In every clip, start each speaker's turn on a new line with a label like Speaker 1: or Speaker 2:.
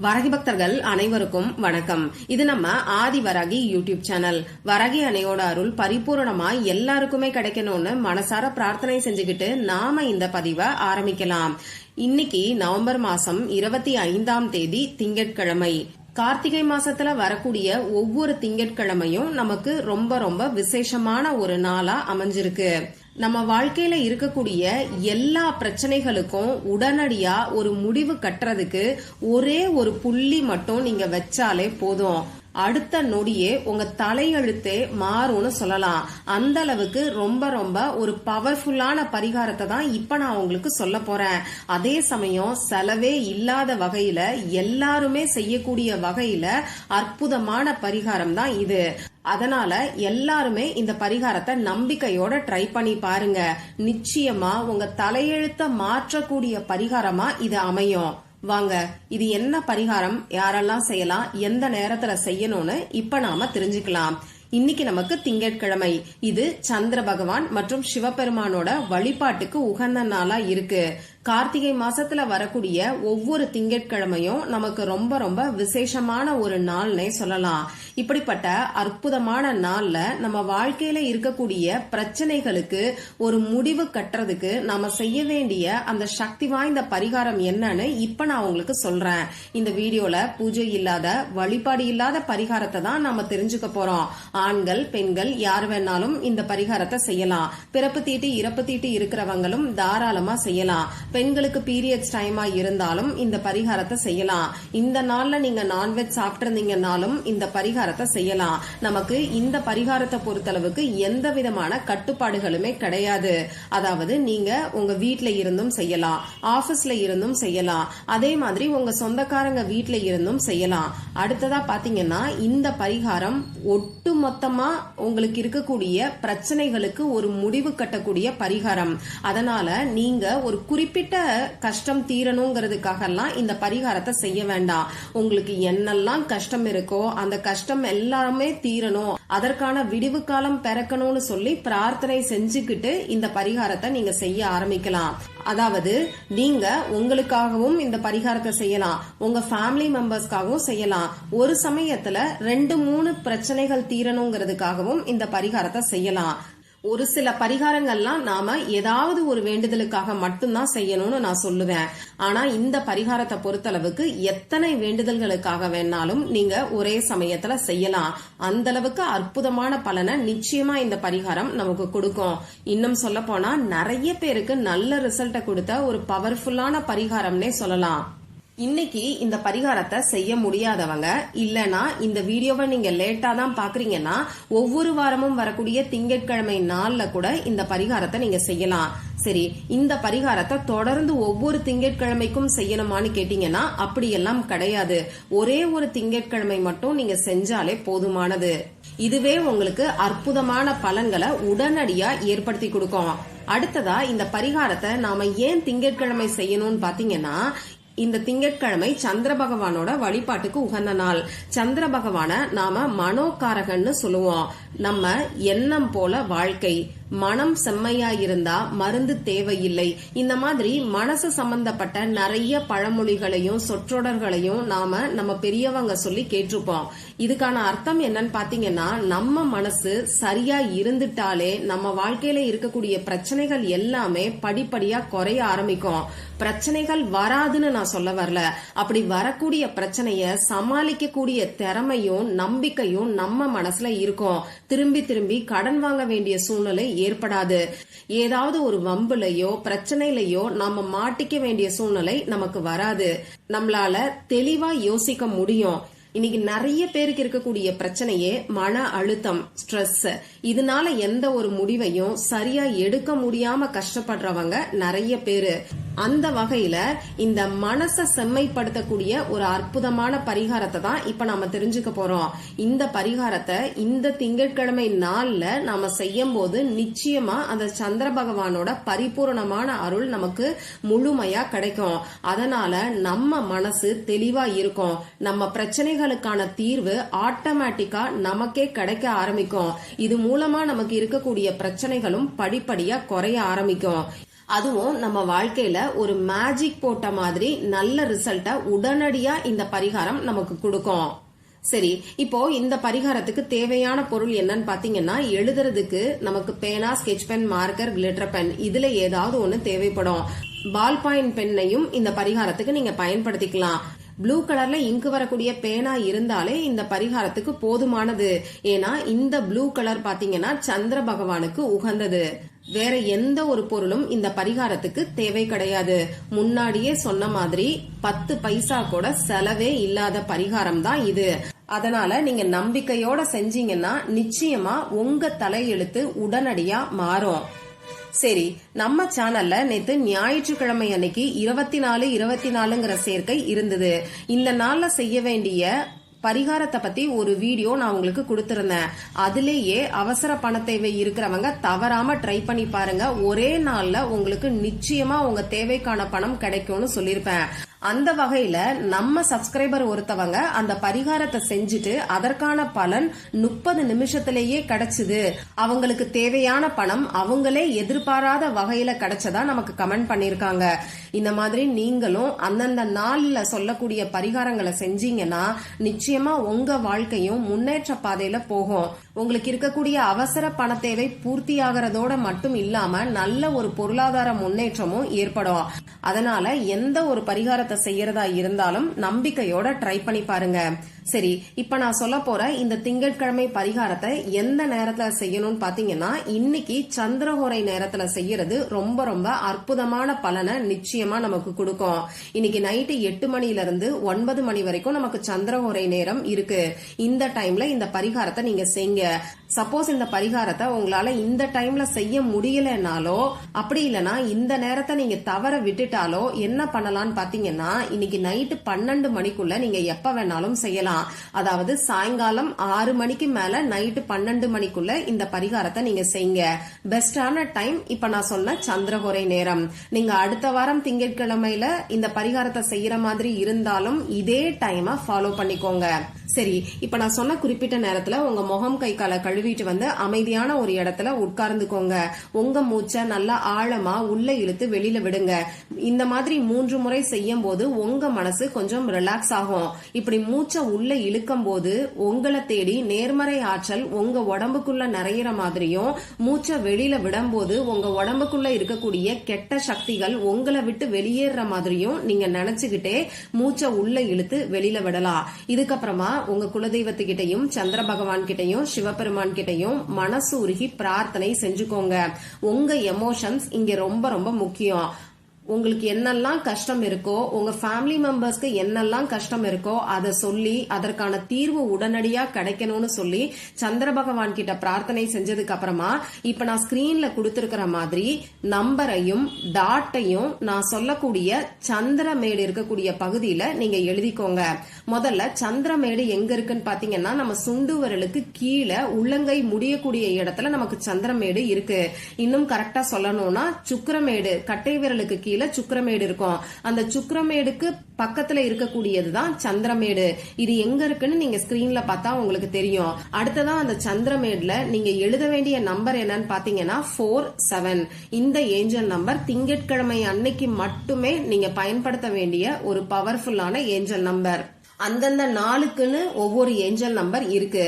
Speaker 1: வரகி பக்தர்கள் அனைவருக்கும் வணக்கம். இது நம்ம ஆதி வராகி யூடியூப் சேனல். வரகி அணையோட அருள் பரிபூரணமா எல்லாருக்குமே கிடைக்கணும்னு மனசார பிரார்த்தனை செஞ்சுக்கிட்டு நாம இந்த பதிவை ஆரம்பிக்கலாம். இன்னைக்கு நவம்பர் மாசம் 25ஆம் தேதி திங்கட்கிழமை. கார்த்திகை மாசத்துல வரக்கூடிய ஒவ்வொரு திங்கட்கிழமையும் நமக்கு ரொம்ப ரொம்ப விசேஷமான ஒரு நாளா அமைஞ்சிருக்கு. நம்ம வாழ்க்கையில இருக்கக்கூடிய எல்லா பிரச்சனைகளுக்கும் உடனடியா ஒரு முடிவு கட்டுறதுக்கு ஒரே ஒரு புள்ளி மட்டும் நீங்க வச்சாலே போதும். அடுத்த நொடியே உங்க தலையெழுத்தே மாறும்னு சொல்லலாம். அந்த அளவுக்கு ரொம்ப ரொம்ப ஒரு பவர்ஃபுல்லான பரிகாரத்தை தான் இப்ப நான் உங்களுக்கு சொல்ல போறேன். அதே சமயம் செலவே இல்லாத வகையில எல்லாருமே செய்யக்கூடிய வகையில அற்புதமான பரிகாரம் தான் இது. அதனால எல்லாருமே இந்த பரிகாரத்தை நம்பிக்கையோட ட்ரை பண்ணி பாருங்க. நிச்சயமா உங்க தலையெழுத்த மாற்றக்கூடிய பரிகாரமா இது அமையும். வாங்க, இது என்ன பரிகாரம், யாரெல்லாம் செய்யலாம், எந்த நேரத்துல செய்யணும்னு இப்ப நாம தெரிஞ்சுக்கலாம். இன்னைக்கு நமக்கு திங்கட்கிழமை. இது சந்திர பகவான் மற்றும் சிவபெருமானோட வழிபாட்டுக்கு உகந்த நாளா இருக்கு. கார்த்திகை மாசத்துல வரக்கூடிய ஒவ்வொரு திங்கட்கிழமையும் நமக்கு ரொம்ப ரொம்ப விசேஷமான ஒரு நாள்னே சொல்லலாம். இப்படிப்பட்ட அற்புதமான நாள்ல நம்ம வாழ்க்கையில இருக்கக்கூடிய பிரச்சனைகளுக்கு ஒரு முடிவு கட்டுறதுக்கு நாம செய்ய வேண்டிய அந்த சக்தி வாய்ந்த பரிகாரம் என்னன்னு இப்ப நான் உங்களுக்கு சொல்றேன். இந்த வீடியோல பூஜை இல்லாத, வழிபாடு இல்லாத பரிகாரத்தை தான் நாம தெரிஞ்சுக்க போறோம். ஆண்கள் பெண்கள் யார் வேணாலும் இந்த பரிகாரத்தை செய்யலாம். பிறப்பு தீட்டு இறப்பு தீட்டு இருக்கிறவங்களும் தாராளமா செய்யலாம். பெண்களுக்கு பீரியட்ஸ் டைமா இருந்தாலும் இந்த பரிகாரத்தை செய்யலாம். இந்த நாள்ல நீங்க நான்வெஜ் சாப்பிட்டிருந்தீங்கன்னாலும் இந்த பரிகாரத்தை செய்யலாம். நமக்கு இந்த பரிகாரத்தை பொறுத்தளவுக்கு எந்த விதமான கட்டுப்பாடுகளுமே கிடையாது. அதாவது நீங்க உங்க வீட்ல இருந்தும் செய்யலாம், ஆபீஸ்ல இருந்தும் செய்யலாம், அதே மாதிரி உங்க சொந்தக்காரங்க வீட்ல இருந்தும் செய்யலாம். அடுத்ததா பாத்தீங்கன்னா இந்த பரிகாரம் ஒட்டு மொத்தமா உங்களுக்கு இருக்கக்கூடிய பிரச்சனைகளுக்கு ஒரு முடிவு கட்டக்கூடிய பரிகாரம். அதனால நீங்க ஒரு குறிப்பிட்ட கஷ்டம் தீரணுங்கிறதுக்காக எல்லாம் இந்த பரிகாரத்தை செய்ய வேண்டாம். உங்களுக்கு என்னெல்லாம் கஷ்டம் இருக்கோ அந்த கஷ்டம் எல்லாமே தீரணும், அதற்கான விடிவு காலம் பிறக்கணும்னு சொல்லி பிரார்த்தனை செஞ்சுக்கிட்டு இந்த பரிகாரத்தை நீங்க செய்ய ஆரம்பிக்கலாம். அதாவது நீங்க உங்களுக்காகவும் இந்த பரிகாரத்தை செய்யலாம், உங்க ஃபேமிலி மெம்பர்ஸ்க்காகவும் செய்யலாம். ஒரு சமயத்துல 2-3 பிரச்சனைகள் தீரணுங்கிறதுக்காகவும் இந்த பரிகாரத்தை செய்யலாம். ஒரு சில பரிகாரங்கள்லாம் நாம ஏதாவது ஒரு வேண்டுதலுக்காக மட்டும்தான் செய்யணும்னு நான் சொல்லுவேன். ஆனா இந்த பரிகாரத்தை பொறுத்தளவுக்கு எத்தனை வேண்டுதல்களுக்காக வேணாலும் நீங்க ஒரே சமயத்துல செய்யலாம். அந்த அளவுக்கு அற்புதமான பலனை நிச்சயமா இந்த பரிகாரம் நமக்கு கொடுக்கும். இன்னும் சொல்ல போனா நிறைய பேருக்கு நல்ல ரிசல்ட்டை கொடுத்த ஒரு பவர்ஃபுல்லான பரிகாரம்னே சொல்லலாம். இன்னைக்கு இந்த பரிகாரத்தை செய்ய முடியாதவங்க, இல்லனா இந்த வீடியோவை நீங்க லேட்டா தான் பாக்குறீங்கன்னா ஒவ்வொரு வாரமும் வரக்கூடிய திங்கட்கிழமை நாள்ல கூட இந்த பரிகாரத்தை நீங்க செய்யலாம். சரி, இந்த பரிகாரத்தை தொடர்ந்து ஒவ்வொரு திங்கட்கிழமைக்கும் செய்யணுமான்னு கேட்டீங்கன்னா அப்படியெல்லாம் கிடையாது. ஒரே ஒரு திங்கட்கிழமை மட்டும் நீங்க செஞ்சாலே போதுமானது. இதுவே உங்களுக்கு அற்புதமான பலன்களை உடனடியா ஏற்படுத்தி கொடுக்கும். அடுத்ததா இந்த பரிகாரத்தை நாம ஏன் திங்கட்கிழமை செய்யணும்னு பாத்தீங்கன்னா, இந்த திங்கட்கிழமை சந்திர பகவானோட வழிபாட்டுக்கு உகந்த நாள். சந்திர பகவான நாம மனோகாரகன்னு சொல்லுவோம். நம்ம எண்ணம் போல வாழ்க்கை, மனம் செம்மையா இருந்தா மருந்து தேவையில்லை. இந்த மாதிரி மனசு சம்பந்தப்பட்ட நிறைய பழமொழிகளையும் சொற்றொடர்களையும் நாம நம்ம பெரியவங்க சொல்லி கேட்டிருப்போம். இதுக்கான அர்த்தம் என்னன்னு பாத்தீங்கன்னா, நம்ம மனசு சரியா இருந்துட்டாலே நம்ம வாழ்க்கையில இருக்கக்கூடிய பிரச்சனைகள் எல்லாமே படிப்படியா குறைய ஆரம்பிக்கும். பிரச்சனைகள் வராதுன்னு நான் சொல்ல வரல. அப்படி வரக்கூடிய பிரச்சனைய சமாளிக்கக்கூடிய திறமையும் நம்பிக்கையும் நம்ம மனசுல இருக்கும். திரும்பி திரும்பி கடன் வாங்க வேண்டிய சூழ்நிலை ஏற்படாது. ஏதாவது ஒரு வம்புலையோ பிரச்சனையிலையோ நாம மாட்டிக்க வேண்டிய சூழ்நிலை நமக்கு வராது. நம்மளால தெளிவா யோசிக்க முடியும். இன்னைக்கு நிறைய பேருக்கு இருக்கக்கூடிய பிரச்சனையே மன அழுத்தம், ஸ்ட்ரெஸ். இதனால எந்த ஒரு முடிவையும் சரியா எடுக்க முடியாம கஷ்டப்படுறவங்க நிறைய பேரு. அந்த வகையில இந்த மனசை செம்மைப்படுத்தக்கூடிய ஒரு அற்புதமான பரிகாரத்தை தான் இப்ப நாம தெரிஞ்சுக்க போறோம். இந்த பரிகாரத்தை இந்த திங்கட்கிழமை நாள்ல நாம செய்யும் போது நிச்சயமா அந்த சந்திர பகவானோட பரிபூரணமான அருள் நமக்கு முழுமையா கிடைக்கும். அதனால நம்ம மனசு தெளிவா இருக்கும். நம்ம பிரச்சனைகளுக்கான தீர்வு ஆட்டோமேட்டிக்கா நமக்கே கிடைக்க ஆரம்பிக்கும். இது மூலமா நமக்கு இருக்கக்கூடிய பிரச்சனைகளும் படிப்படியா குறைய ஆரம்பிக்கும். அதுவும் நம்ம வாழ்க்கையில ஒரு மேஜிக் போட்ட மாதிரி நல்ல ரிசல்ட்ட உடனடியா இந்த பரிகாரம் நமக்கு கொடுக்கும். சரி, இப்போ இந்த பரிகாரத்துக்கு தேவையான பொருள் என்னன்னு பாத்தீங்கன்னா, எழுதுறதுக்கு நமக்கு பேனா, sketch pen, marker, glitter pen இதுல ஏதாவது ஒண்ணு தேவைப்படும். பால் பாயிண்ட் பென்னையும் இந்த பரிகாரத்துக்கு நீங்க பயன்படுத்திக்கலாம். ப்ளூ கலர்ல இங்கு வரக்கூடிய பேனா இருந்தாலே இந்த பரிகாரத்துக்கு போதுமானது. ஏன்னா இந்த ப்ளூ கலர் பாத்தீங்கன்னா சந்திர பகவானுக்கு உகந்தது. வேற எந்த ஒரு பொருளும் இந்த பரிகாரத்துக்கு தேவை கிடையாது. முன்னாடியே சொன்ன மாதிரி 10 பைசா கூட செலவே இல்லாத பரிகாரம் தான் இது. அதனால நீங்க நம்பிக்கையோட செஞ்சீங்கன்னா நிச்சயமா உங்க தலையெழுத்து உடனடியா மாறும். சரி, நம்ம சேனல்ல நேத்து ஞாயிற்றுக்கிழமை அன்னைக்கு 24/24ங்கிற சேர்க்கை இருந்தது. இந்த நாள்ல செய்ய வேண்டிய பரிகாரத்தை பத்தி ஒரு வீடியோ நான் உங்களுக்கு கொடுத்திருந்தேன். அதுலேயே அவசர பண தேவை இருக்கிறவங்க தவறாம ட்ரை பண்ணி பாருங்க. ஒரே நாள்ல உங்களுக்கு நிச்சயமா உங்க தேவைக்கான பணம் கிடைக்கும்னு சொல்லிருப்பேன். அந்த வகையில நம்ம சப்ஸ்கிரைபர் ஒருத்தவங்க அந்த பரிகாரத்தை செஞ்சுட்டு அதற்கான பலன் 30 நிமிஷத்திலேயே கிடைச்சது, அவங்களுக்கு தேவையான பணம் அவங்களே எதிர்பாராத வகையில கிடைச்சதா நமக்கு கமெண்ட் பண்ணிருக்காங்க. இந்த மாதிரி நீங்களும் அந்தந்த நாள்ல சொல்லக்கூடிய பரிகாரங்களை செஞ்சீங்கன்னா நிச்சயமா உங்க வாழ்க்கையும் முன்னேற்ற பாதையில போகும். உங்களுக்கு இருக்கக்கூடிய அவசர பண தேவை பூர்த்தி ஆகிறதோட மட்டும் இல்லாம நல்ல ஒரு பொருளாதார முன்னேற்றமும் ஏற்படும். அதனால எந்த ஒரு பரிகாரத்தை செய்யறதா இருந்தாலும் நம்பிக்கையோட ட்ரை பண்ணி பாருங்க. சரி, இப்ப நான் சொல்ல போற இந்த திங்கட்கிழமை பரிகாரத்தை எந்த நேரத்துல செய்யணும்னு பாத்தீங்கன்னா, இன்னைக்கு சந்திரஹோரை நேரத்துல செய்யறது ரொம்ப ரொம்ப அற்புதமான பலனை நிச்சயமா நமக்கு கொடுக்கும். இன்னைக்கு நைட்டு 8 மணில இருந்து 9 மணி வரைக்கும் நமக்கு சந்திரஹோரை நேரம் இருக்கு. இந்த டைம்ல இந்த பரிகாரத்தை நீங்க செய்யுங்க. சப்போஸ் இந்த பரிகாரத்தை உங்களால இந்த டைம்ல செய்ய முடியலனாலோ, அப்படி இல்லனா இந்த நேரத்தை நீங்க தவற விட்டுட்டாலோ என்ன பண்ணலாம்னு பாத்தீங்கன்னா, இன்னைக்கு நைட்டு 12 மணிக்குள்ள நீங்க எப்ப வேணாலும் செய்யலாம். அதாவது சாயங்காலம் 6 மணிக்கு மேல நைட்டு 12 மணிக்குள்ள இந்த பரிகாரத்தை நீங்க செய்யுங்க. பெஸ்டான டைம் இப்ப நான் சொன்ன சந்திரஹோரை நேரம். நீங்க அடுத்த வாரம் திங்கட்கிழமையில இந்த பரிகாரத்தை செய்யற மாதிரி இருந்தாலும் இதே டைமை ஃபாலோ பண்ணிக்கோங்க. சரி, இப்ப நான் சொன்ன குறிப்பிட்ட நேரத்துல உங்க முகம் கை காலை கழுவிட்டு வந்து அமைதியான ஒரு இடத்துல உட்கார்ந்துக்கோங்க. உங்க மூச்சை நல்லா ஆழமா உள்ள இழுத்து வெளியில விடுங்க. இந்த மாதிரி 3 முறை செய்யும் போது உங்க மனசு கொஞ்சம் ரிலாக்ஸ் ஆகும். இப்படி மூச்சை உள்ள இழுக்கும் போது உங்களை தேடி நேர்மறை ஆற்றல் உங்க உடம்புக்குள்ள நிறையிற மாதிரியும், மூச்சை வெளியில விடும் போது உங்க உடம்புக்குள்ள இருக்கக்கூடிய கெட்ட சக்திகள் உங்களை விட்டு வெளியேற மாதிரியும் நீங்க நினைச்சுக்கிட்டே மூச்சை உள்ள இழுத்து வெளியில விடலாம். இதுக்கப்புறமா உங்க குலதெய்வத்துக்கிட்டையும் சந்திர பகவான் கிட்டையும் சிவபெருமான் கிட்டையும் மனசு உருகி பிரார்த்தனை செஞ்சுக்கோங்க. உங்க எமோஷன்ஸ் இங்க ரொம்ப ரொம்ப முக்கியம். உங்களுக்கு என்னெல்லாம் கஷ்டம் இருக்கோ, உங்க ஃபேமிலி மெம்பர்ஸ்க்கு என்னெல்லாம் கஷ்டம் இருக்கோ அதை சொல்லி அதற்கான தீர்வு உடனடியா கிடைக்கணும்னு சொல்லி சந்திர பகவான் கிட்ட பிரார்த்தனை செஞ்சதுக்கு அப்புறமா இப்ப நான் ஸ்கிரீன்ல கொடுத்திருக்கிற மாதிரி நம்பரையும் டாட்டையும் நான் சொல்லக்கூடிய சந்திரமேடு இருக்கக்கூடிய பகுதியில நீங்க எழுதிக்கோங்க. முதல்ல சந்திரமேடு எங்க இருக்குன்னு பாத்தீங்கன்னா, நம்ம சுண்டு விரலுக்கு கீழே உள்ளங்கை முடியக்கூடிய இடத்துல நமக்கு சந்திரமேடு இருக்கு. இன்னும் கரெக்டா சொல்லணும்னா சுக்கிரமேடு, கட்டை விரலுக்கு கீழே சுக்கிரமேடு இருக்கும். அந்த சுக்கிரமேடுக்கு பக்கத்துல இருக்கக்கூடியதுதான் சந்திரமேடு. இது எங்க இருக்குன்னு நீங்க ஸ்கிரீன்ல பார்த்தா உங்களுக்கு தெரியும். அடுத்ததான் அந்த சந்திரமேடுல நீங்க எழுத வேண்டிய நம்பர் என்னன்னு பாத்தீங்கன்னா 47. இந்த ஏஞ்சல் நம்பர் திங்கட்கிழமை அன்னைக்கு மட்டுமே நீங்க பயன்படுத்த வேண்டிய ஒரு பவர்ஃபுல்லான ஏஞ்சல் நம்பர். அந்தந்த நாளுக்குன்னு ஒவ்வொரு ஏஞ்சல் நம்பர் இருக்கு.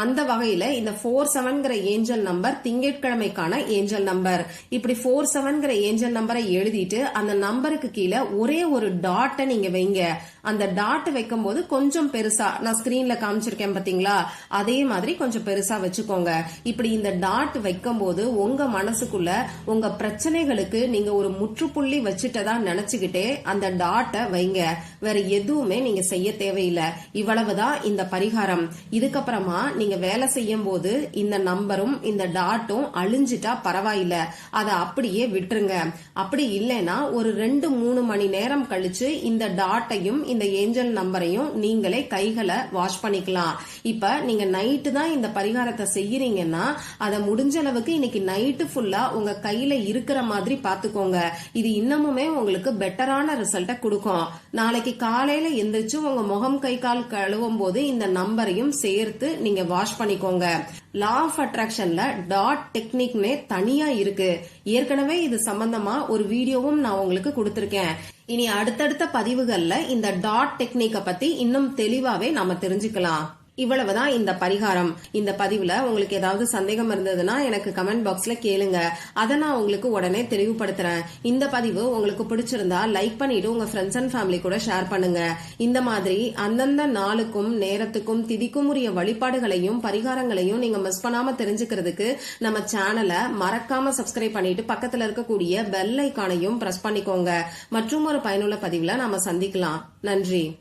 Speaker 1: அந்த வகையில இந்த 47ங்கிற ஏஞ்சல் நம்பர் திங்கட்கிழமைக்கான ஏஞ்சல் நம்பர். இப்படி 47ங்கிற ஏஞ்சல் நம்பரை எழுதிட்டு அந்த நம்பருக்கு கீழே ஒரே ஒரு டாட்டை நீங்க வைங்க. அந்த டாட் வைக்கும் போது கொஞ்சம் பெருசா, நான் ஸ்கிரீன்ல காமிச்சிருக்கேன் பாத்தீங்களா, அதே மாதிரி கொஞ்சம் பெருசா வச்சுக்கோங்க. இப்படி இந்த டாட் வைக்கும் போது உங்க மனசுக்குள்ள உங்க பிரச்சனைகளுக்கு நீங்க ஒரு முற்றுப்புள்ளி வச்சுட்டதா நினைச்சுக்கிட்டே அந்த டாட்டை வைங்க. வேற எதுவுமே நீங்க செய்ய தேவையில்லை. இவ்வளவுதான் இந்த பரிகாரம். இதுக்கப்புறமா நீங்க வேலை செய்யும் போது இந்த நம்பரும் இந்த டாட்டும் அழிஞ்சிட்டா பரவாயில்ல, அதை அப்படியே விட்டுருங்க. அப்படி இல்லைன்னா ஒரு 2-3 மணி நேரம் கழிச்சு இந்த டாட்டையும் இந்த ஏஞ்சல் நம்பரையும் நீங்களே கைகளை வாஷ் பண்ணிக்கலாம். இப்ப நீங்க நைட்டு தான் இந்த பரிகாரத்தை செய்யறீங்கன்னா அதை முடிஞ்ச அளவுக்கு இன்னைக்கு நைட்டு ஃபுல்லா உங்க கையில இருக்கிற மாதிரி பாத்துக்கோங்க. இது இன்னமுமே உங்களுக்கு பெட்டரான ரிசல்ட்டை கொடுக்கும். நாளைக்கு காலையில எந்திரிச்சு உங்க முகம் கை கால் கழுவும் போது இந்த நம்பரையும் சேர்த்து நீங்க வாஷ் பண்ணிக்கோங்க. லா ஆஃப் அட்ராக்ஷன்ல டாட் டெக்னிக்னே தனியா இருக்கு. ஏற்கனவே இது சம்பந்தமா ஒரு வீடியோவும் நான் உங்களுக்கு கொடுத்திருக்கேன். இனி அடுத்தடுத்த பதிவுகள்ல இந்த டாட் டெக்னிக்க பத்தி இன்னும் தெளிவாவே நாம தெரிஞ்சுக்கலாம். இவ்வளவுதான் இந்த பரிகாரம். இந்த பதிவுல உங்களுக்கு ஏதாவது சந்தேகம் இருந்ததுன்னா எனக்கு கமெண்ட் பாக்ஸ்ல கேளுங்க. அதை நான் உங்களுக்கு உடனே தெளிவுபடுத்துறேன். இந்த பதிவு உங்களுக்கு பிடிச்சிருந்தா லைக் பண்ணிட்டு உங்க ஃப்ரெண்ட்ஸ் அண்ட் ஃபேமிலி கூட ஷேர் பண்ணுங்க. இந்த மாதிரி அந்தந்த நாளுக்கும் நேரத்துக்கும் திதிக்கும் உரிய வழிபாடுகளையும் பரிகாரங்களையும் நீங்க மிஸ் பண்ணாம தெரிஞ்சுக்கிறதுக்கு நம்ம சேனலை மறக்காம சப்ஸ்கிரைப் பண்ணிட்டு பக்கத்துல இருக்கக்கூடிய பெல் ஐகானையும் பிரஸ் பண்ணிக்கோங்க. மற்றும் ஒரு பயனுள்ள பதிவுல நாம சந்திக்கலாம். நன்றி.